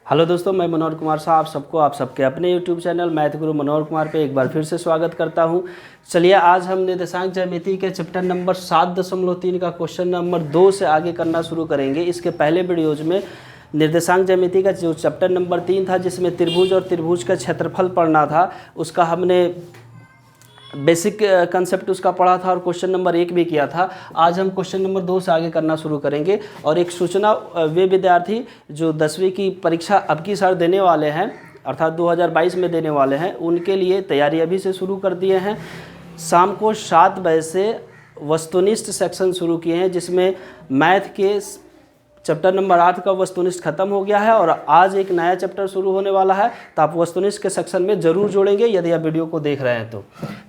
Hello दोस्तों, मैं मनोहर कुमार शाह आप सबके अपने यूट्यूब चैनल मैथ गुरु मनोहर कुमार पे एक बार फिर से स्वागत करता हूं। चलिए, आज हम निर्देशांक ज्यामिति के चैप्टर नंबर 7.3 का क्वेश्चन नंबर 2 से आगे करना शुरू करेंगे। इसके पहले वीडियोज में निर्देशांक ज्यामिति का जो चैप्टर नंबर 3 था, जिसमें त्रिभुज और त्रिभुज का क्षेत्रफल पढ़ना था, उसका हमने बेसिक कंसेप्ट उसका पढ़ा था और क्वेश्चन नंबर 1 भी किया था। आज हम क्वेश्चन नंबर 2 से आगे करना शुरू करेंगे। और एक सूचना, वे विद्यार्थी जो 10वीं की परीक्षा अब की साल देने वाले हैं, अर्थात 2022 में देने वाले हैं, उनके लिए तैयारी अभी से शुरू कर दिए हैं। शाम को 7 बजे से वस्तुनिष्ठ सेक्शन शुरू किए हैं, जिसमें मैथ के चैप्टर नंबर 8 का वस्तुनिष्ठ खत्म हो गया है और आज एक नया चैप्टर शुरू होने वाला है। तो आप वस्तुनिष्ठ के सेक्शन में जरूर जोड़ेंगे यदि आप वीडियो को देख रहे हैं तो।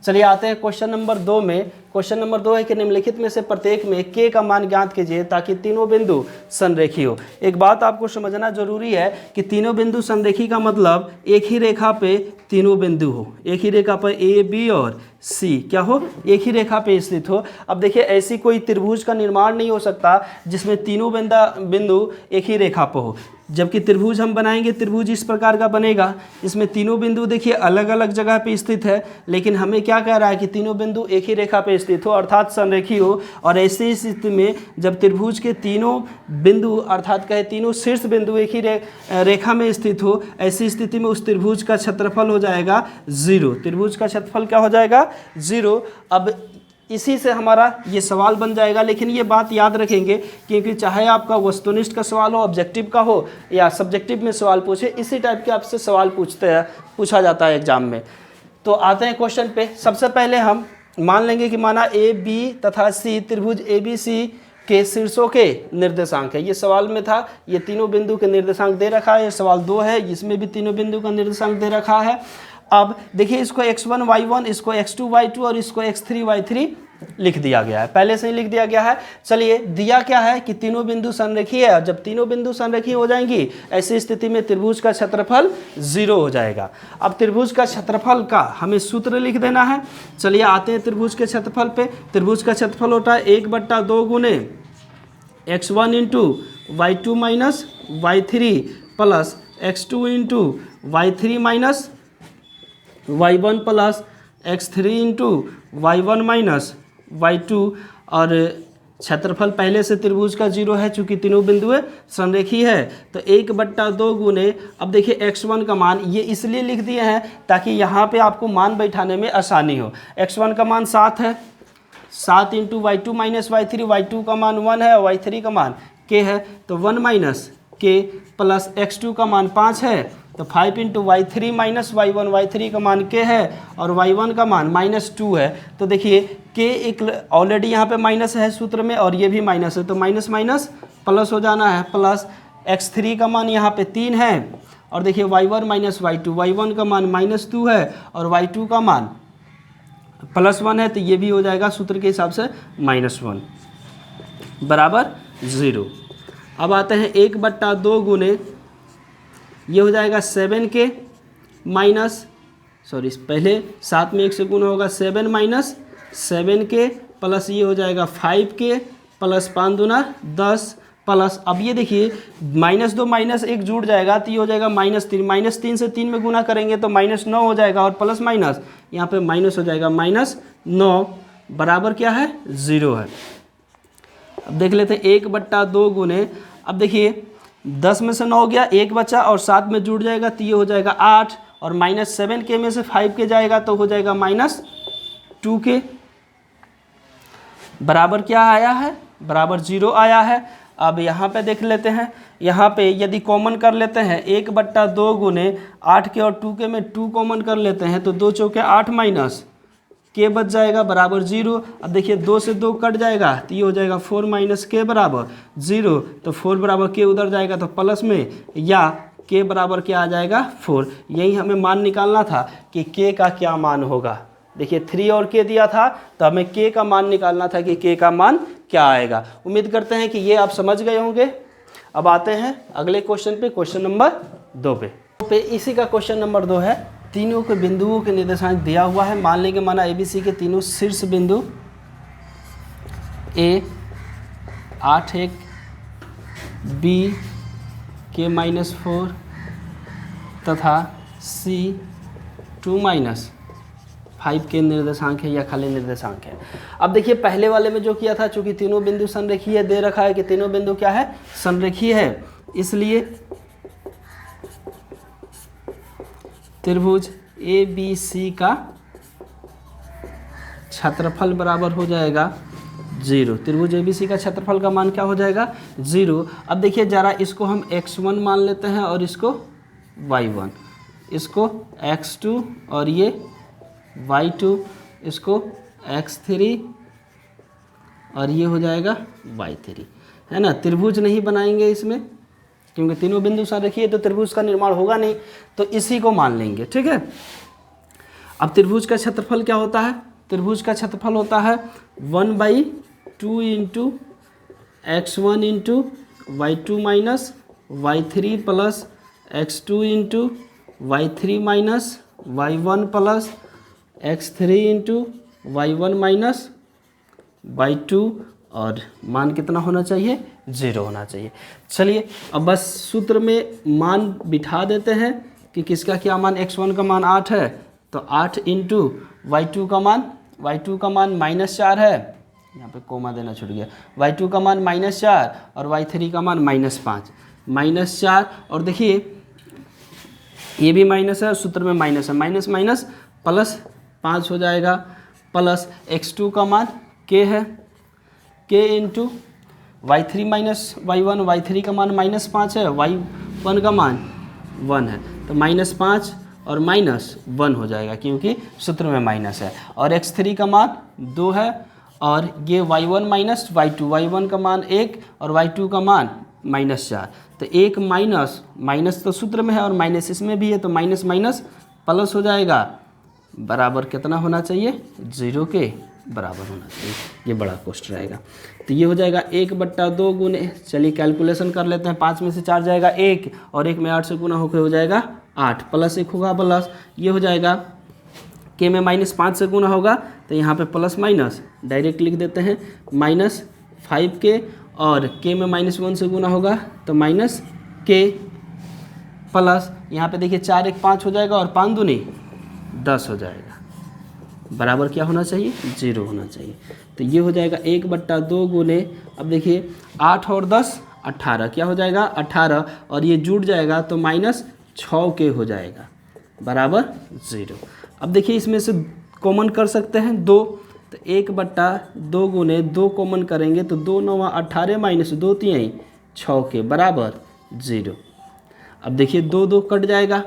चलिए आते हैं क्वेश्चन नंबर 2 में। क्वेश्चन नंबर 2 है कि निम्नलिखित में से प्रत्येक में k का मान ज्ञात कीजिए ताकि तीनों बिंदु संरेखी हो। एक बात आपको समझना जरूरी है कि तीनों बिंदु संरेखी का मतलब एक ही रेखा पे तीनों बिंदु हो, एक ही रेखा पर ए बी और सी क्या हो, एक ही रेखा पे स्थित हो। अब देखिए, ऐसी कोई त्रिभुज का निर्माण नहीं हो सकता जिसमें तीनों बिंदु एक ही रेखा पर हो। जबकि त्रिभुज हम बनाएंगे, त्रिभुज इस प्रकार का बनेगा, इसमें तीनों बिंदु देखिए अलग अलग जगह पे स्थित है, लेकिन हमें क्या कह रहा है कि तीनों बिंदु एक ही रेखा पे स्थित हो, अर्थात संरेखी हो। और ऐसी स्थिति में जब त्रिभुज के तीनों बिंदु अर्थात कहे तीनों शीर्ष बिंदु एक ही रेखा में स्थित हो, ऐसी स्थिति में उस त्रिभुज का क्षेत्रफल हो जाएगा 0। त्रिभुज का क्षेत्रफल क्या हो जाएगा? 0। अब इसी से हमारा ये सवाल बन जाएगा, लेकिन ये बात याद रखेंगे क्योंकि चाहे आपका वस्तुनिष्ठ का सवाल हो, ऑब्जेक्टिव का हो या सब्जेक्टिव में सवाल पूछे, इसी टाइप के आपसे सवाल पूछा जाता है एग्जाम में। तो आते हैं क्वेश्चन पे। सबसे पहले हम मान लेंगे कि माना ए बी तथा सी त्रिभुज ए बी सी के शीर्षों के निर्देशांक है। ये सवाल में था, ये तीनों बिंदु के निर्देशांक दे रखा है। ये सवाल 2 है, इसमें भी तीनों बिंदु का निर्देशांक दे रखा है। अब देखिए, इसको x1 y1, इसको x2 y2 और इसको x3 y3 लिख दिया गया है, पहले से ही लिख दिया गया है। चलिए, दिया क्या है कि तीनों बिंदु संरेखी है, और जब तीनों बिंदु संरेखी हो जाएंगी ऐसी स्थिति में त्रिभुज का क्षेत्रफल 0 हो जाएगा। अब त्रिभुज का क्षेत्रफल का हमें सूत्र लिख देना है। चलिए आते हैं त्रिभुज के क्षेत्रफल पे। त्रिभुज का क्षेत्रफल होता है 1/2 गुने x1 into y2 minus y3 plus x2 into y3 minus y1 plus x3 into y1 minus y2। और क्षेत्रफल पहले से त्रिभुज का 0 है, चूंकि तीनों बिंदु संरेखी है, तो 1/2 गुने, अब देखिए x1 का मान ये इसलिए लिख दिए हैं ताकि यहाँ पे आपको मान बैठाने में आसानी हो। x1 का मान 7 है, 7 into y2 minus y3, y2 का मान 1 है और y3 का मान k है, तो 1 माइनस k प्लस x2 का मान 5 है, तो 5 into y3 minus y1, y3 का मान k है और y1 का मान -2 है। तो देखिए k एक ऑलरेडी यहाँ पे माइनस है सूत्र में और ये भी माइनस है, तो माइनस माइनस प्लस हो जाना है, प्लस x3 का मान यहाँ पे 3 है और देखिए y1 माइनस y2, y1 का मान -2 है और y2 का मान +1 है, तो ये भी हो जाएगा सूत्र के हिसाब से -1 बराबर 0। अब आते हैं 1/2 गुने, ये हो जाएगा 7k माइनस, सॉरी पहले 7 में 1 से गुना होगा, 7 माइनस 7k प्लस ये हो जाएगा 5k प्लस 5 दूना 10 प्लस, अब ये देखिए -2 -1 जुड़ जाएगा तो ये हो जाएगा -3, -3 से 3 में गुना करेंगे तो -9 हो जाएगा और प्लस माइनस यहाँ पे माइनस हो जाएगा -9 बराबर क्या है? 0 है। अब देख लेते हैं 1/2 गुने, अब देखिए 10 में से 9 गया, 1 बचा और 7 में जुड़ जाएगा तो ये हो जाएगा 8 और -7k में से 5k जाएगा तो हो जाएगा -2k बराबर क्या आया है? बराबर 0 आया है। अब यहाँ पे देख लेते हैं, यहाँ पे यदि कॉमन कर लेते हैं 1/2 गुने 8k और 2k में 2 कॉमन कर लेते हैं तो 2 चौके 8 माइनस k बच जाएगा बराबर 0। अब देखिए 2 से 2 कट जाएगा तो ये हो जाएगा 4 माइनस k बराबर 0, तो 4 बराबर k उधर जाएगा तो प्लस में, या k बराबर क्या आ जाएगा? 4। यही हमें मान निकालना था कि k का क्या मान होगा। देखिए 3 और k दिया था तो हमें k का मान निकालना था कि k का मान क्या आएगा। उम्मीद करते हैं कि ये आप समझ गए होंगे। अब आते हैं अगले क्वेश्चन पे, क्वेश्चन नंबर 2 पे। इसी का क्वेश्चन नंबर 2 है। तीनों के बिंदुओं के निर्देशांक दिया हुआ है। मान लेंगे माना ABC के तीनों शीर्ष बिंदु A 8 1 B k -4 तथा C2-5 के निर्देशांक है या खाली निर्देशांक है। अब देखिए पहले वाले में जो किया था, चूंकि तीनों बिंदु संरेखीय दे रखा है कि तीनों बिंदु क्या है, संरेखीय है, इसलिए त्रिभुज ABC का क्षेत्रफल बराबर हो जाएगा 0। त्रिभुज ABC का क्षेत्रफल का मान क्या हो जाएगा, 0। अब देखिए जरा इसको हम x1 मान लेते हैं और इसको y1, इसको x2 और ये y2, इसको x3 और ये हो जाएगा y3, है ना। त्रिभुज नहीं बनाएंगे इसमें क्योंकि तीनों बिंदु संरेखीय, तो त्रिभुज का निर्माण होगा नहीं, तो इसी को मान लेंगे, ठीक है। अब त्रिभुज का क्षेत्रफल क्या होता है, त्रिभुज का क्षेत्रफल होता है 1/2 into x1 into y2 minus y3 plus x2 into y3 minus y1 plus x3 into y1 minus y2, और मान कितना होना चाहिए, 0 होना चाहिए। चलिए अब बस सूत्र में मान बिठा देते हैं कि किसका क्या मान, x1 का मान 8 है तो 8 इंटू y2 का मान -4 है, यहाँ पे कोमा देना छूट गया, y2 का मान -4 और y3 का मान -5, -4, और देखिए ये भी माइनस है, सूत्र में माइनस है, माइनस माइनस प्लस 5 हो जाएगा, प्लस x2 का मान k है, k into y3 minus y1, y3 का मान -5 है, y1 का मान 1 है, तो -5 और -1 हो जाएगा क्योंकि सूत्र में माइनस है, और x3 का मान 2 है, और ये y1 माइनस y2, y1 का मान 1 और y2 का मान -4, तो 1 माइनस तो सूत्र में है और माइनस इसमें भी है, तो माइनस माइनस प्लस हो जाएगा, बराबर कितना होना चाहिए, 0 के बराबर होना चाहिए। ये बड़ा क्वेश्चन रहेगा, तो ये हो जाएगा 1/2 गुने, चलिए कैलकुलेशन कर लेते हैं, 5 में से 4 जाएगा 1, और 1 में 8 से गुना होकर हो जाएगा 8, प्लस 1 होगा प्लस, ये हो जाएगा k में -5 से गुना होगा तो यहाँ पे प्लस माइनस डायरेक्ट लिख देते हैं, -5k, और k में -1 से गुना होगा तो -k, प्लस यहाँ पे देखिए 4 1 5 हो जाएगा और 5 दूनी 10 हो जाएगा, बराबर क्या होना चाहिए, 0 होना चाहिए। तो ये हो जाएगा 1/2 गुने, अब देखिए 8 और 10 18, क्या हो जाएगा 18, और ये जुड़ जाएगा तो -6k हो जाएगा, बराबर 0। अब देखिए इसमें से कॉमन कर सकते हैं 2, तो 1/2 गुने 2 कॉमन करेंगे तो 2 9 18 माइनस 2 3 6k बराबर 0। अब देखिए 2 2 कट जाएगा,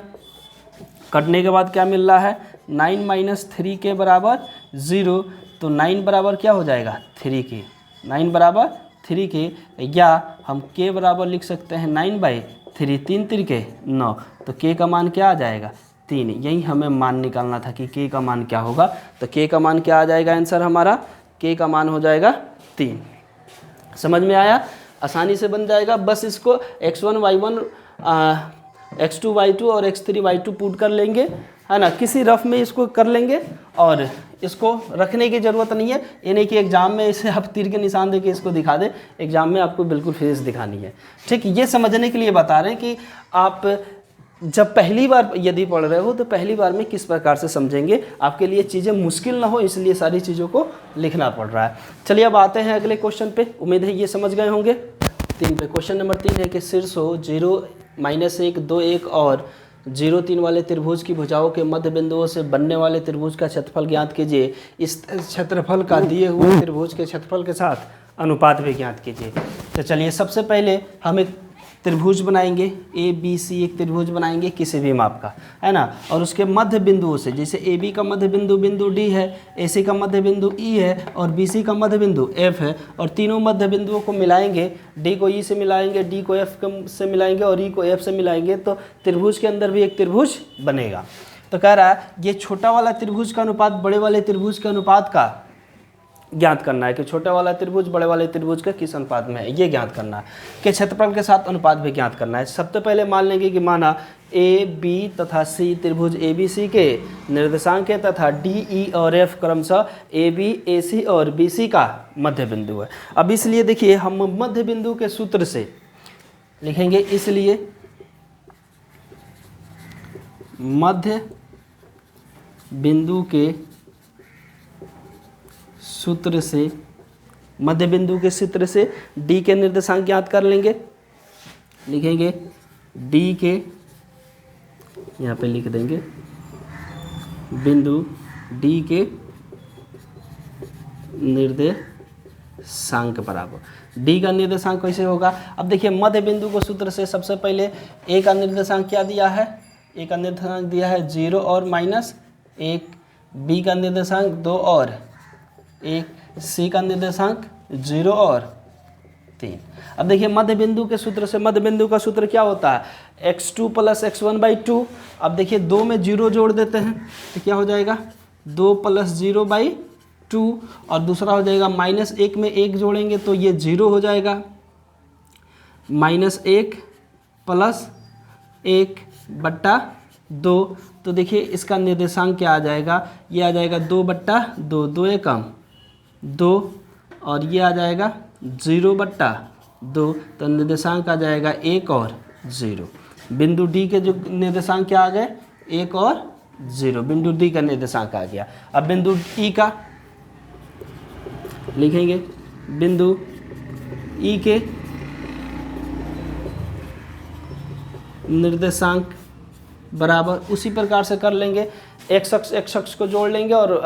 कटने के बाद क्या मिल रहा है, 9 - 3 के बराबर 0, तो 9 बराबर क्या हो जाएगा 3k, 9 बराबर 3k, या हम k बराबर लिख सकते हैं 9/3, 3 3 9, तो k का मान क्या आ जाएगा 3। यही हमें मान निकालना था कि k का मान क्या होगा, तो k का मान क्या आ जाएगा, आंसर हमारा k का मान हो जाएगा 3। समझ में आया, आसानी से बन जाएगा, बस इसको x1 y1 x2 y2 और x3 y2 पुट कर लेंगे, है ना, किसी रफ में इसको कर लेंगे, और इसको रखने की ज़रूरत नहीं है, ये नहीं कि एग्जाम में इसे आप तीर के निशान देके इसको दिखा दें, एग्जाम में आपको बिल्कुल फेस दिखानी है, ठीक। ये समझने के लिए बता रहे हैं कि आप जब पहली बार यदि पढ़ रहे हो तो पहली बार में किस प्रकार से समझेंगे, आपके लिए चीज़ें मुश्किल ना हो, इसलिए सारी चीज़ों को लिखना पड़ रहा है। चलिए अब आते हैं अगले क्वेश्चन पे, उम्मीद है ये समझ गए होंगे। 3 पे क्वेश्चन नंबर 3 है कि शीर्षों 0 -1 2 1 और 0 3 वाले त्रिभुज की भुजाओं के मध्य बिंदुओं से बनने वाले त्रिभुज का क्षेत्रफल ज्ञात कीजिए। इस क्षेत्रफल का दिए हुए त्रिभुज के क्षेत्रफल के साथ अनुपात भी ज्ञात कीजिए। तो चलिए सबसे पहले हम एक त्रिभुज बनाएंगे, ABC एक त्रिभुज बनाएंगे किसी भी माप का, है ना, और उसके मध्य बिंदुओं से, जैसे AB का मध्य बिंदु बिंदु D है, AC का मध्य बिंदु E है और BC का मध्य बिंदु F है, और तीनों मध्य बिंदुओं को मिलाएंगे, D को E से मिलाएंगे, D को F से मिलाएंगे और E को F से मिलाएंगे, तो त्रिभुज के अंदर भी एक त्रिभुज बनेगा। तो कह रहा है ये छोटा वाला त्रिभुज का अनुपात बड़े वाले त्रिभुज के अनुपात का ज्ञात करना है, कि छोटा वाला त्रिभुज बड़े वाले त्रिभुज का किस अनुपात में है, ये ज्ञात करना है, कि क्षेत्रफल के साथ अनुपात भी ज्ञात करना है। सबसे पहले मान लेंगे कि माना A B तथा C त्रिभुज ABC के निर्देशांक है तथा D E और F क्रमशः AB AC और BC का मध्य बिंदु है। अब इसलिए देखिए हम मध्य बिंदु के सूत्र से लिखेंगे, इसलिए मध्य बिंदु के सूत्र से, मध्य बिंदु के सूत्र से डी के निर्देशांक ज्ञात कर लेंगे। लिखेंगे डी के, यहाँ पे लिख देंगे बिंदु डी के निर्देशांक बराबर, डी का निर्देशांक कैसे होगा। अब देखिए मध्य बिंदु को सूत्र से सबसे पहले ए का निर्देशांक क्या दिया है, ए का निर्देशांक दिया है 0 और -1, बी का निर्देशांक 2 और 1, सी का निर्देशांक 0 और 3। अब देखिए मध्य बिंदु के सूत्र से, मध्य बिंदु का सूत्र क्या होता है, x2 + x1/2। अब देखिए 2 में 0 जोड़ देते हैं तो क्या हो जाएगा 2 + 0/2, और दूसरा हो जाएगा -1 में 1 जोड़ेंगे तो ये 0 हो जाएगा, -1 + 1/2। तो देखिए इसका निर्देशांक क्या आ जाएगा, ये आ जाएगा 2/2, 2 एकम 2, और ये आ जाएगा 0/2, तो निर्देशांक आ जाएगा 1 और 0। बिंदु डी के जो निर्देशांक क्या आ गए, 1 और 0, बिंदु डी का निर्देशांक आ गया। अब बिंदु ई का लिखेंगे, बिंदु ई के निर्देशांक बराबर उसी प्रकार से कर लेंगे, x अक्ष को जोड़ लेंगे और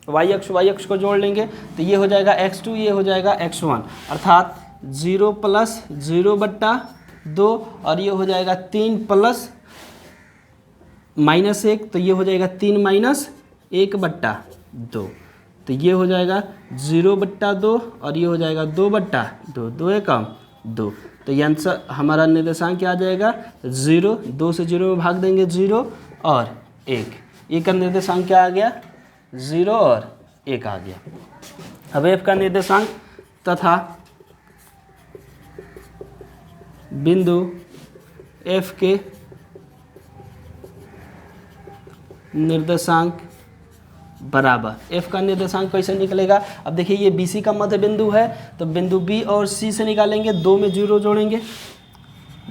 y अक्ष को जोड़ लेंगे तो ये हो जाएगा x2, ये हो जाएगा x1, अर्थात 0 + 0/2, और ये हो जाएगा 3 + -1, तो ये हो जाएगा 3 - 1/2, तो ये हो जाएगा 0/2, और ये हो जाएगा 2/2, 2 एकम 2, तो ये आंसर हमारा निर्देशांक क्या आ जाएगा 0, 2 से 0 में भाग देंगे 0 और 1, ए का निर्देशांक क्या आ गया 0 और 1 आ गया। अब एफ का निर्देशांक तथा बिंदु एफ के निर्देशांक बराबर, एफ का निर्देशांक कैसे निकलेगा। अब देखिए ये बी सी का मध्य बिंदु है तो बिंदु बी और सी से निकालेंगे, 2 में 0 जोड़ेंगे,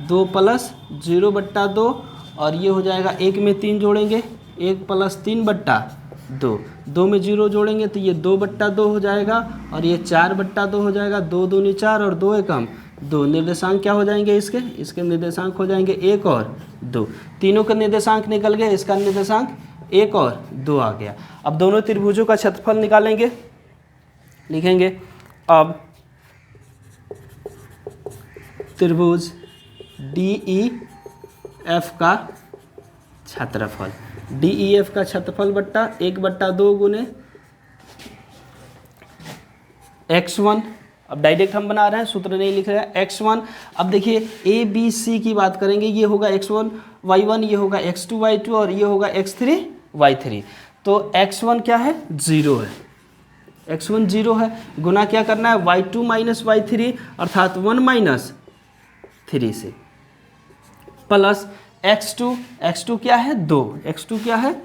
2 + 0/2, और ये हो जाएगा 1 में 3 जोड़ेंगे, 1 + 3/2, 2 में 0 जोड़ेंगे तो ये 2/2 हो जाएगा, और ये 4/2 हो जाएगा, 2 दूनी 4 और 2 एकम 2। निर्देशांक क्या हो जाएंगे इसके निर्देशांक हो जाएंगे 1 और 2, तीनों का निर्देशांक निकल गए, इसका निर्देशांक 1 और 2 आ गया। अब दोनों त्रिभुजों का क्षेत्रफल निकालेंगे, लिखेंगे अब त्रिभुज DEF का क्षेत्रफल, DEF का क्षेत्रफल बट्टा 1/2 गुने x1। अब डायरेक्ट हम बना रहे हैं, सूत्र नहीं लिख रहे हैं, x1। अब देखिए ABC की बात करेंगे, ये होगा x1 y1, ये होगा x2 y2, और ये होगा x3 y3। तो x1 क्या है 0 है, x1 0 है, गुना क्या करना है y2 - y3 अर्थात 1 - 3 से, प्लस x2 क्या है 2, x2 क्या है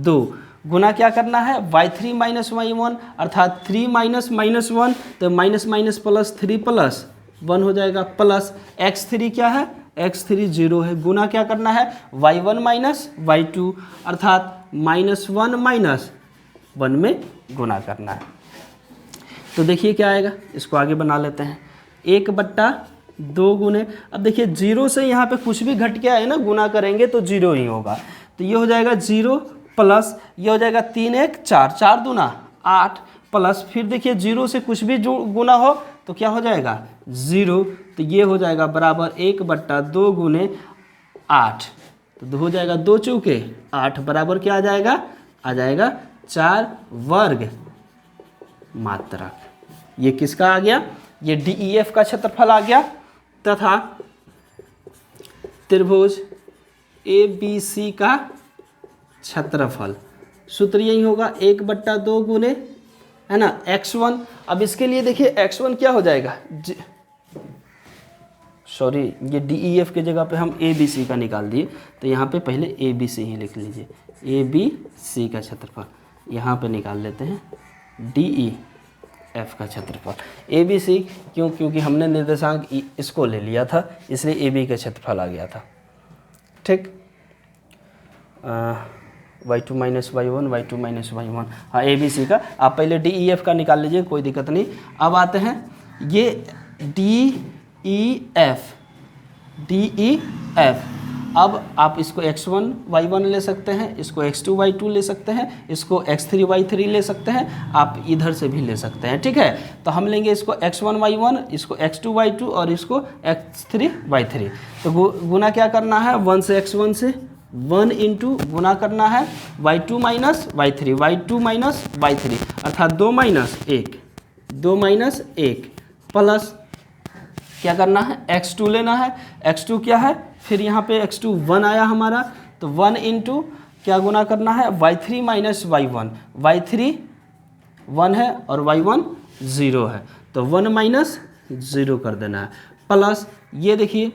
2, गुना क्या करना है y3 - y1 अर्थात 3 - -1, तो माइनस प्लस 3 + 1 हो जाएगा, प्लस x3 क्या है x3 0 है, गुना क्या करना है y1 - y2 अर्थात -1 - 1 में गुना करना है। तो देखिए क्या आएगा, इसको आगे बना लेते हैं, 1/2 गुने, अब देखिए 0 से यहाँ पे कुछ भी घट के आए ना, गुना करेंगे तो 0 ही होगा, तो ये हो जाएगा 0 प्लस ये हो जाएगा 3 1 4, 4 दूना 8, प्लस फिर देखिए 0 से कुछ भी गुना हो तो क्या हो जाएगा 0, तो ये हो जाएगा बराबर 1/2 गुने 8, तो हो जाएगा 2 चौके 8 बराबर क्या आ जाएगा 4 वर्ग मात्रक। ये किसका आ गया, ये DEF का क्षेत्रफल आ गया, तथा त्रिभुज ABC का क्षेत्रफल, सूत्र यही होगा 1/2 गुने, है ना, x1। अब इसके लिए देखिए x1 क्या हो जाएगा, सॉरी ये DEF के जगह पे हम ABC का निकाल दिए, तो यहाँ पे पहले ABC ही लिख लीजिए, ABC का क्षेत्रफल यहाँ पे निकाल लेते हैं, DEF का क्षेत्रफल, ABC क्योंकि हमने निर्देशांक इसको ले लिया था इसलिए AB का क्षेत्रफल आ गया था, ठीक। y2 minus y1, y2 minus y1, हाँ ABC का। आप पहले DEF का निकाल लीजिए, कोई दिक्कत नहीं। अब आते हैं ये DEF। अब आप इसको x1 y1 ले सकते हैं, इसको x2 y2 ले सकते हैं, इसको x3 y3 ले सकते हैं, आप इधर से भी ले सकते हैं, ठीक है। तो हम लेंगे इसको x1 y1, इसको x2 y2 और इसको x3 y3। तो गुना क्या करना है, 1 से x1 से 1 इंटू गुना करना है y2 minus y3, y2 minus y3 अर्थात 2 माइनस 1 प्लस क्या करना है, x2 लेना है। x2 क्या है, फिर यहाँ पे x2 1 आया हमारा, तो 1 इंटू क्या गुना करना है, y3 माइनस y1, y3 1 है और y1 0 है, तो 1 माइनस 0 कर देना है। प्लस ये देखिए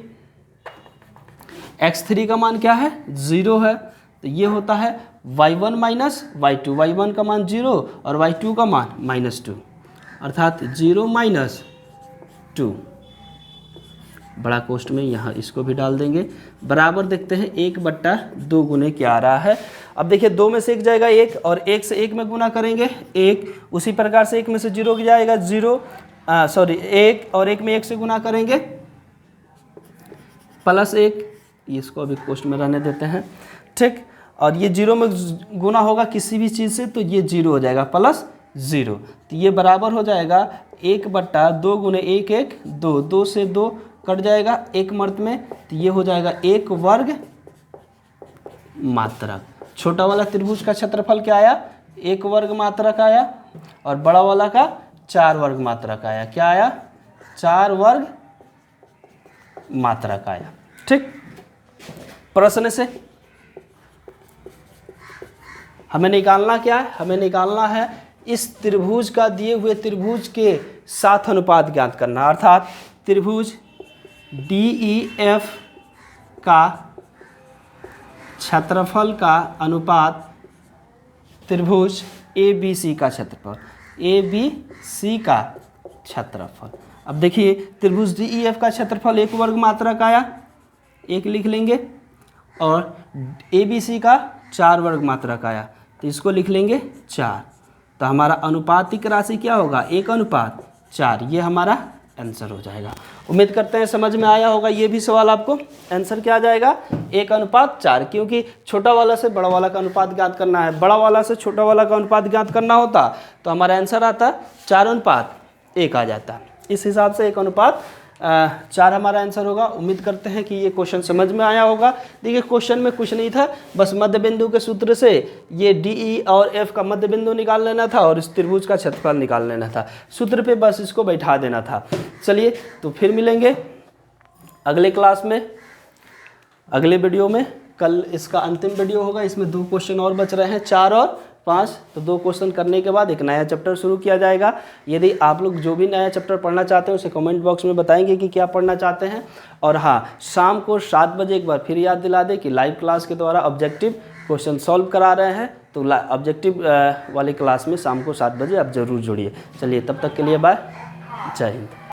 x3 का मान क्या है, 0 है, तो ये होता है y1 माइनस y2, y1 का मान 0 और y2 का मान -2 अर्थात 0 माइनस 2। बड़ा कोष्ठ में यहाँ इसको भी डाल देंगे, बराबर देखते हैं 1/2 गुने क्या आ रहा है। अब देखिए 2 में से 1 जाएगा 1 और 1 से 1 में गुना करेंगे 1, उसी प्रकार से 1 में से 0 जाएगा 0, 1 और 1 में 1 से गुना करेंगे +1, इसको अभी कोष्ठ में रहने देते हैं, ठीक। और ये 0 में गुना होगा किसी भी चीज़ से तो ये 0 हो जाएगा +0, तो ये बराबर हो जाएगा 1/2 गुने 1 1 2, 2 से 2 कट जाएगा 1 मर्त में, तो ये हो जाएगा 1 वर्ग मात्रक। छोटा वाला त्रिभुज का क्षेत्रफल क्या आया, 1 वर्ग मात्रक आया और बड़ा वाला का 4 वर्ग मात्रक आया। क्या आया, 4 वर्ग मात्रक आया, ठीक। प्रश्न से हमें निकालना क्या है, हमें निकालना है इस त्रिभुज का दिए हुए त्रिभुज के साथ अनुपात ज्ञात करना, अर्थात त्रिभुज DEF का क्षेत्रफल का अनुपात त्रिभुज ABC का क्षेत्रफल, ABC का क्षेत्रफल। अब देखिए त्रिभुज DEF का क्षेत्रफल 1 वर्ग मात्रक आया, 1 लिख लेंगे, और ABC का 4 वर्ग मात्रक आया, तो इसको लिख लेंगे 4। तो हमारा अनुपातिक राशि क्या होगा, 1/4, ये हमारा आंसर हो जाएगा। उम्मीद करते हैं समझ में आया होगा ये भी सवाल आपको। आंसर क्या आ जाएगा, 1/4, क्योंकि छोटा वाला से बड़ा वाला का अनुपात ज्ञात करना है, बड़ा वाला से छोटा वाला का अनुपात ज्ञात करना होता तो हमारा आंसर आता 4:1 आ जाता। इस हिसाब से 1/4 हमारा आंसर होगा। उम्मीद करते हैं कि ये क्वेश्चन समझ में आया होगा। देखिए क्वेश्चन में कुछ नहीं था, बस मध्य बिंदु के सूत्र से ये DE और F का मध्य बिंदु निकाल लेना था और इस त्रिभुज का क्षेत्रफल निकाल लेना था। सूत्र पे बस इसको बैठा देना था। चलिए तो फिर मिलेंगे अगले क्लास में, अगले वीडियो में। कल इसका अंतिम वीडियो होगा, इसमें 2 क्वेश्चन और बच रहे हैं, 4 और 5, तो 2 क्वेश्चन करने के बाद एक नया चैप्टर शुरू किया जाएगा। यदि आप लोग जो भी नया चैप्टर पढ़ना चाहते हैं उसे कमेंट बॉक्स में बताएंगे कि क्या पढ़ना चाहते हैं। और हाँ, शाम को 7 बजे एक बार फिर याद दिला दें कि लाइव क्लास के द्वारा ऑब्जेक्टिव क्वेश्चन सॉल्व करा रहे हैं, तो ऑब्जेक्टिव वाली क्लास में शाम को 7 बजे आप ज़रूर जुड़िए। चलिए तब तक के लिए बाय, जय हिंद।